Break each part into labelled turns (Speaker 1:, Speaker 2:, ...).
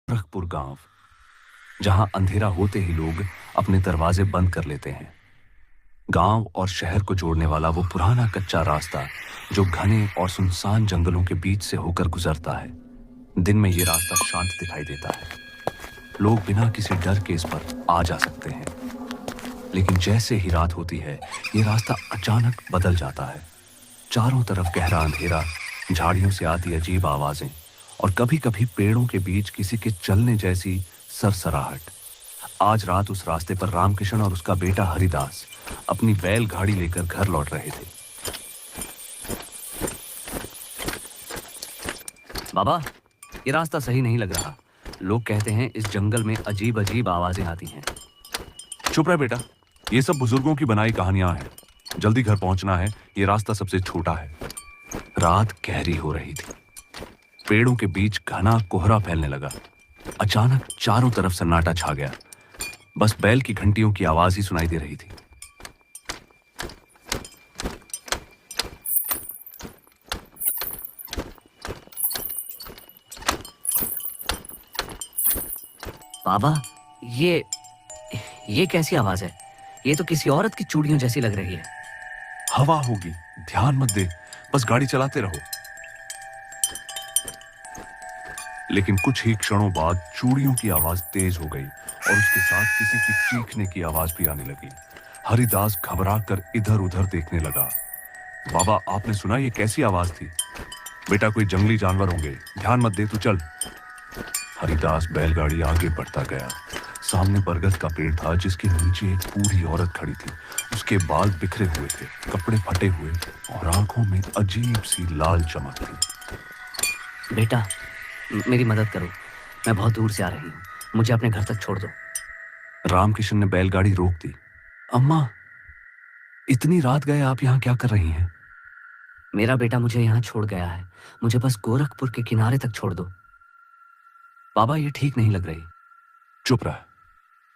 Speaker 1: गोरखपुर गांव, जहां अंधेरा होते ही लोग अपने दरवाजे बंद कर लेते हैं। गांव और शहर को जोड़ने वाला वो पुराना कच्चा रास्ता जो घने और सुनसान जंगलों के बीच से होकर गुजरता है। दिन में ये रास्ता शांत दिखाई देता है, लोग बिना किसी डर के इस पर आ जा सकते हैं। लेकिन जैसे ही रात होती है, ये रास्ता अचानक बदल जाता है। चारों तरफ गहरा अंधेरा, झाड़ियों से आती अजीब आवाजें और कभी-कभी पेड़ों के बीच किसी के चलने जैसी सरसराहट। आज रात उस रास्ते पर रामकिशन और उसका बेटा हरिदास अपनी बैलगाड़ी लेकर घर लौट रहे थे। बाबा, ये रास्ता सही नहीं लग रहा। लोग कहते हैं इस जंगल में अजीब अजीब आवाजें आती हैं।
Speaker 2: चुप रह बेटा, ये सब बुजुर्गों की बनाई कहानियां हैं। जल्दी घर पहुंचना है, ये रास्ता सबसे छोटा है।
Speaker 1: रात गहरी हो रही थी, पेड़ों के बीच घना कोहरा फैलने लगा। अचानक चारों तरफ सन्नाटा छा गया, बस बैल की घंटियों की आवाज ही सुनाई दे रही थी।
Speaker 3: बाबा, ये कैसी आवाज है? ये तो किसी औरत की चूड़ियों जैसी लग रही है।
Speaker 2: हवा होगी, ध्यान मत दे, बस गाड़ी चलाते रहो। लेकिन कुछ ही क्षणों बाद चूड़ियों की आवाज तेज हो गई और उसके साथ किसी की चीखने की आवाज भी आने लगी। हरिदास घबरा कर इधर उधर देखने लगा। बाबा, आपने सुना ये कैसी आवाज थी? बेटा, कोई जंगली जानवर होंगे, ध्यान मत दे, तू चल। हरिदास बैलगाड़ी आगे बढ़ता गया। सामने बरगद का पेड़ था जिसके नीचे एक बूढ़ी औरत खड़ी थी। उसके बाल बिखरे हुए थे, कपड़े फटे हुए और आंखों में अजीब सी लाल चमक थी।
Speaker 3: बेटा, मेरी मदद करो, मैं बहुत दूर से आ रही हूँ, मुझे अपने घर तक छोड़ दो।
Speaker 1: रामकिशन ने बैलगाड़ी रोक दी। अम्मा, इतनी रात गए आप यहाँ क्या कर रही हैं?
Speaker 3: मेरा बेटा मुझे यहाँ छोड़ गया है, मुझे बस गोरखपुर के किनारे तक छोड़ दो।
Speaker 1: बाबा, ये ठीक नहीं लग रही।
Speaker 2: चुप रह,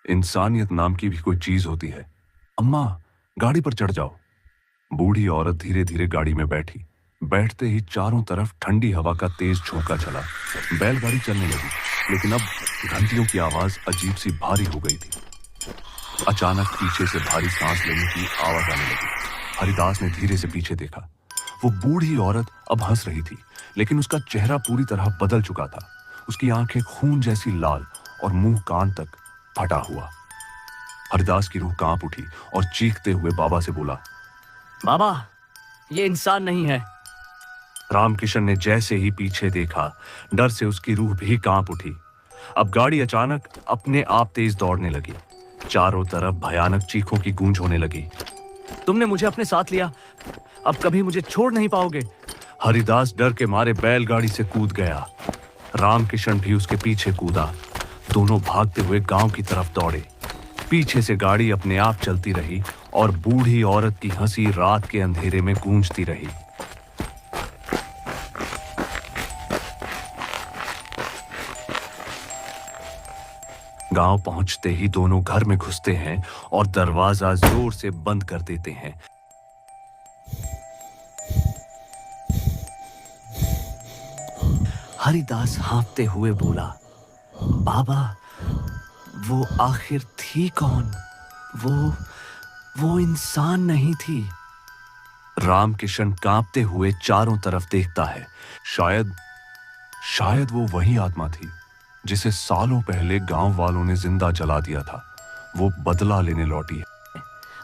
Speaker 2: इंसानियत नाम की भी कोई चीज होती है। अम्मा, गाड़ी पर चढ़ जाओ। बूढ़ी औरत धीरे धीरे गाड़ी में बैठी। बैठते ही चारों तरफ ठंडी हवा का तेज झोंका चला। बैलगाड़ी चलने लगी, लेकिन अब घंटियों की आवाज अजीब सी भारी हो गई थी। अचानक पीछे से भारी सांस लेने की आवाज आने लगी। हरिदास ने धीरे से पीछे देखा। वो बूढ़ी औरत अब हंस रही थी, लेकिन उसका चेहरा पूरी तरह बदल चुका था। उसकी आंखें खून जैसी लाल और मुंह कान तक फटा हुआ। हरिदास की रूह कांप उठी और चीखते हुए बाबा से बोला,
Speaker 3: बाबा, ये इंसान नहीं है।
Speaker 1: रामकिशन ने जैसे ही पीछे देखा, डर से उसकी रूह भी कांप उठी। अब गाड़ी अचानक अपने आप तेज दौड़ने लगी। चारों तरफ भयानक चीखों की गूंज होने लगी।
Speaker 3: तुमने मुझे अपने साथ लिया, अब कभी मुझे छोड़ नहीं पाओगे।
Speaker 1: हरिदास डर के मारे बैलगाड़ी से कूद गया। रामकिशन भी उसके पीछे कूदा। दोनों भागते हुए गांव की तरफ दौड़े। पीछे से गाड़ी अपने आप चलती रही और बूढ़ी औरत की हंसी रात के अंधेरे में गूंजती रही। गांव पहुंचते ही दोनों घर में घुसते हैं और दरवाजा जोर से बंद कर देते हैं। हरिदास हाँफते हुए बोला, बाबा, वो आखिर थी कौन? वो इंसान नहीं थी। रामकिशन कांपते हुए चारों तरफ देखता है।
Speaker 2: शायद वो वही आत्मा थी जिसे सालों पहले गांव वालों ने जिंदा जला दिया था। वो बदला लेने लौटी है।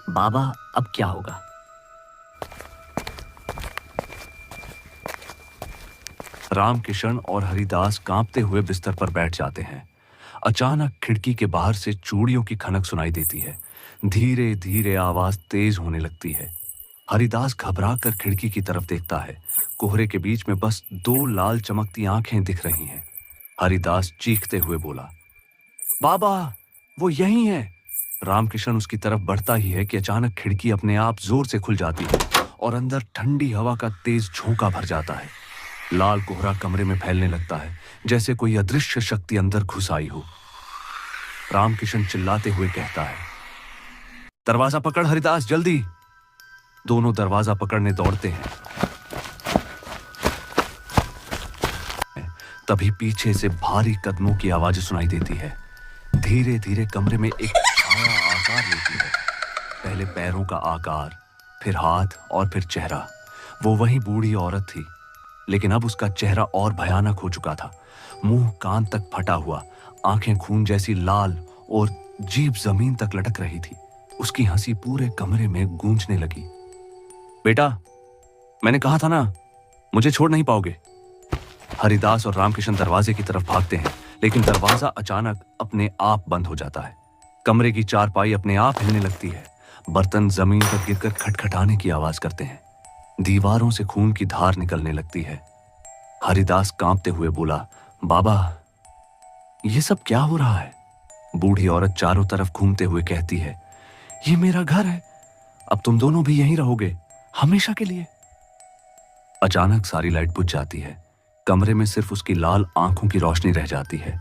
Speaker 3: बाबा, अब क्या होगा?
Speaker 1: रामकिशन और हरिदास कांपते हुए बिस्तर पर बैठ जाते हैं। अचानक खिड़की के बाहर से चूड़ियों की खनक सुनाई देती है। धीरे धीरे आवाज तेज होने लगती है। हरिदास घबरा कर खिड़की की तरफ देखता है। कोहरे के बीच में बस दो लाल चमकती आंखें दिख रही हैं। हरिदास चीखते हुए बोला, बाबा, वो यही है। रामकिशन उसकी तरफ बढ़ता ही है कि अचानक खिड़की अपने आप जोर से खुल जाती है और अंदर ठंडी हवा का तेज झोंका भर जाता है। लाल कोहरा कमरे में फैलने लगता है, जैसे कोई अदृश्य शक्ति अंदर घुस आई हो। रामकिशन चिल्लाते हुए कहता है, दरवाजा पकड़ हरिदास, जल्दी। दोनों दरवाजा पकड़ने दौड़ते हैं। तभी पीछे से भारी कदमों की आवाज सुनाई देती है। धीरे धीरे कमरे में एक छाया आकार लेती है। पहले पैरों का आकार, फिर हाथ और फिर चेहरा। वो वही बूढ़ी औरत थी, लेकिन अब उसका चेहरा और भयानक हो चुका था। मुंह कान तक फटा हुआ, आंखें खून जैसी लाल और जीभ जमीन तक लटक रही थी। उसकी हंसी पूरे कमरे में गूंजने लगी। बेटा, मैंने कहा था ना, मुझे छोड़ नहीं पाओगे। हरिदास और रामकिशन दरवाजे की तरफ भागते हैं, लेकिन दरवाजा अचानक अपने आप बंद हो जाता है। कमरे की चारपाई अपने आप हिलने लगती है। बर्तन जमीन पर गिरकर खटखटाने की आवाज करते हैं। दीवारों से खून की धार निकलने लगती है। हरिदास कांपते हुए बोला, बाबा, ये सब क्या हो रहा है? बूढ़ी औरत चारों तरफ घूमते हुए कहती है, ये मेरा घर है, अब तुम दोनों भी यहीं रहोगे, हमेशा के लिए। अचानक सारी लाइट बुझ जाती है। कमरे में सिर्फ उसकी लाल आंखों की रोशनी रह जाती है।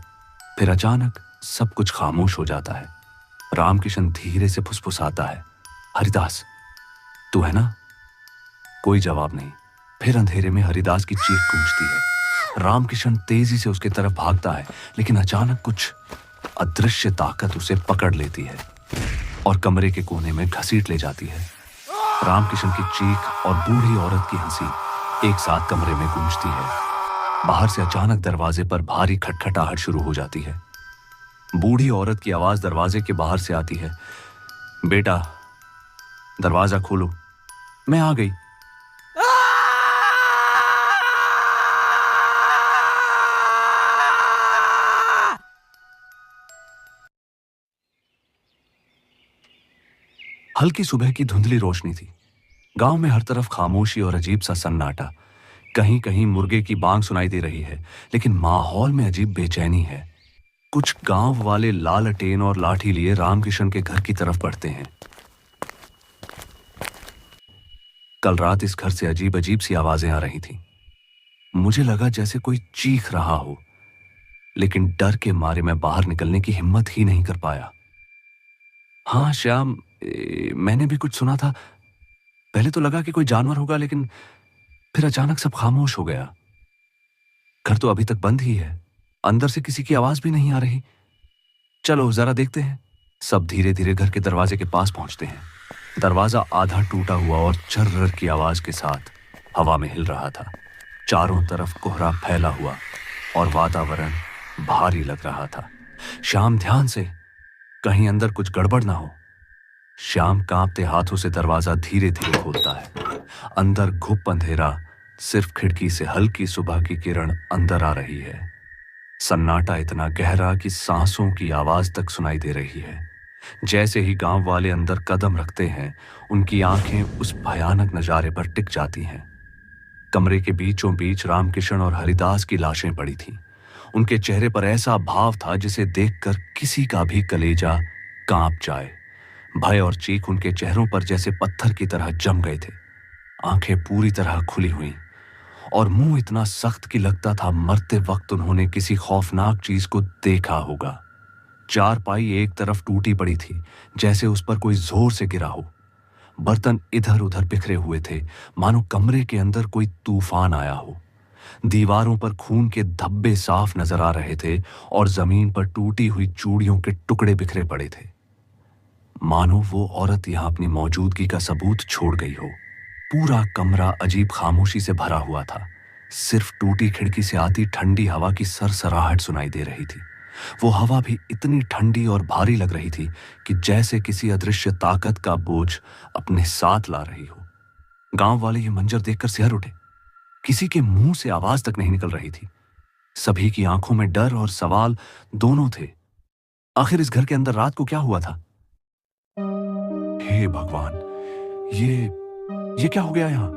Speaker 1: फिर अचानक सब कुछ खामोश हो जाता है। रामकिशन धीरे से फुसफुसाता है, हरिदास, तू है ना? कोई जवाब नहीं। फिर अंधेरे में हरिदास की चीख गूंजती है। रामकिशन तेजी से उसकी तरफ भागता है, लेकिन अचानक कुछ अदृश्य ताकत उसे पकड़ लेती है और कमरे के कोने में घसीट ले जाती है। रामकिशन की चीख और बूढ़ी औरत की हंसी एक साथ कमरे में गूंजती है। बाहर से अचानक दरवाजे पर भारी खटखटाहट शुरू हो जाती है। बूढ़ी औरत की आवाज दरवाजे के बाहर से आती है, बेटा, दरवाजा खोलो, मैं आ गई। हल्की सुबह की धुंधली रोशनी थी। गांव में हर तरफ खामोशी और अजीब सा सन्नाटा। कहीं कहीं मुर्गे की बांग सुनाई दे रही है, लेकिन माहौल में अजीब बेचैनी है। कुछ गांव वाले लालटेन और लाठी लिए रामकिशन के घर की तरफ बढ़ते हैं। कल रात इस घर से अजीब अजीब सी आवाजें आ रही थीं। मुझे लगा जैसे कोई चीख रहा हो, लेकिन डर के मारे मैं बाहर निकलने की हिम्मत ही नहीं कर पाया। हाँ श्याम, मैंने भी कुछ सुना था। पहले तो लगा कि कोई जानवर होगा, लेकिन फिर अचानक सब खामोश हो गया। घर तो अभी तक बंद ही है, अंदर से किसी की आवाज भी नहीं आ रही। चलो जरा देखते हैं। सब धीरे धीरे घर के दरवाजे के पास पहुंचते हैं। दरवाजा आधा टूटा हुआ और चर्र की आवाज के साथ हवा में हिल रहा था। चारों तरफ कोहरा फैला हुआ और वातावरण भारी लग रहा था। श्याम, ध्यान से, कहीं अंदर कुछ गड़बड़ ना हो। श्याम कांपते हाथों से दरवाजा धीरे धीरे खोलता है। अंदर घुप अंधेरा, सिर्फ खिड़की से हल्की सुबह की किरण अंदर आ रही है। सन्नाटा इतना गहरा कि सांसों की आवाज तक सुनाई दे रही है। जैसे ही गांव वाले अंदर कदम रखते हैं, उनकी आंखें उस भयानक नजारे पर टिक जाती हैं। कमरे के बीचों बीच रामकिशन और हरिदास की लाशें पड़ी थीं। उनके चेहरे पर ऐसा भाव था जिसे देखकर किसी का भी कलेजा कांप जाए। भय और चीख उनके चेहरों पर जैसे पत्थर की तरह जम गए थे। आंखें पूरी तरह खुली हुई और मुंह इतना सख्त कि लगता था मरते वक्त उन्होंने किसी खौफनाक चीज को देखा होगा। चारपाई एक तरफ टूटी पड़ी थी, जैसे उस पर कोई जोर से गिरा हो। बर्तन इधर उधर बिखरे हुए थे, मानो कमरे के अंदर कोई तूफान आया हो। दीवारों पर खून के धब्बे साफ नजर आ रहे थे और जमीन पर टूटी हुई चूड़ियों के टुकड़े बिखरे पड़े थे। मानो वो औरत यहां अपनी मौजूदगी का सबूत छोड़ गई हो। पूरा कमरा अजीब खामोशी से भरा हुआ था। सिर्फ टूटी खिड़की से आती ठंडी हवा की सरसराहट सुनाई दे रही थी। वो हवा भी इतनी ठंडी और भारी लग रही थी कि जैसे किसी अदृश्य ताकत का बोझ अपने साथ ला रही हो। गांव वाले ये मंजर देखकर सिहर उठे। किसी के मुंह से आवाज तक नहीं निकल रही थी। सभी की आंखों में डर और सवाल दोनों थे। आखिर इस घर के अंदर रात को क्या हुआ था? हे भगवान, ये क्या हो गया यहां?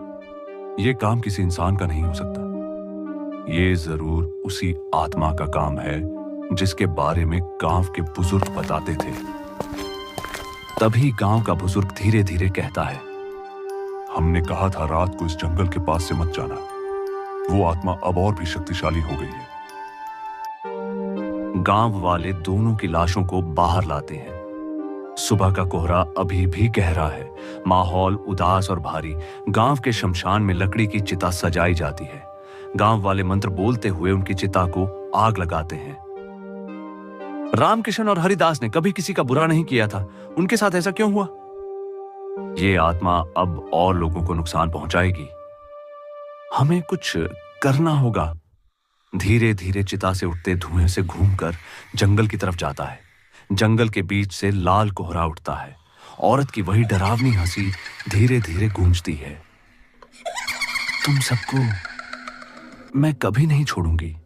Speaker 1: ये काम किसी इंसान का नहीं हो सकता। ये जरूर उसी आत्मा का काम है जिसके बारे में गांव के बुजुर्ग बताते थे। तभी गांव का बुजुर्ग धीरे धीरे कहता है,
Speaker 2: हमने कहा था रात को इस जंगल के पास से मत जाना। वो आत्मा अब और भी शक्तिशाली हो गई है।
Speaker 1: गांव वाले दोनों की लाशों को बाहर लाते हैं। सुबह का कोहरा अभी भी गहरा है, माहौल उदास और भारी। गांव के शमशान में लकड़ी की चिता सजाई जाती है। गांव वाले मंत्र बोलते हुए उनकी चिता को आग लगाते हैं। रामकिशन और हरिदास ने कभी किसी का बुरा नहीं किया था, उनके साथ ऐसा क्यों हुआ? ये आत्मा अब और लोगों को नुकसान पहुंचाएगी। हमें कुछ करना होगा। धीरे धीरे चिता से उठते धुएं से घूमकर जंगल की तरफ जाता है। जंगल के बीच से लाल कोहरा उठता है। औरत की वही डरावनी हंसी धीरे धीरे गूंजती है। तुम सबको मैं कभी नहीं छोड़ूंगी।